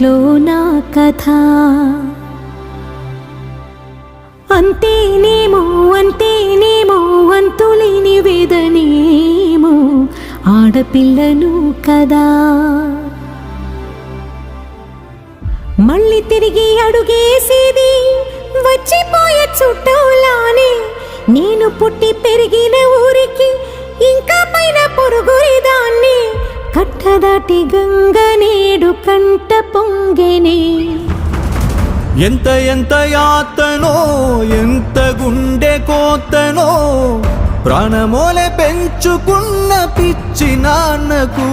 ఇంట్లో నా కథ. అంతేనేమో అంతేనేమో అంతులేని వేదనేమో ఆడపిల్లను కదా. మళ్ళీ తిరిగి అడుగేసేది వచ్చిపోయే చుట్టూలానే. నేను పుట్టి పెరిగిన ఊరికి ఇంకా పైన పొరుగురిదాన్ని. కట్టదాటి గంగ నేడు కంట పొంగెనే. ఎంత ఎంత యాతనో ఎంత గుండె కోతనో ప్రాణమోలే పెంచుకున్న పిచ్చి నాన్నకు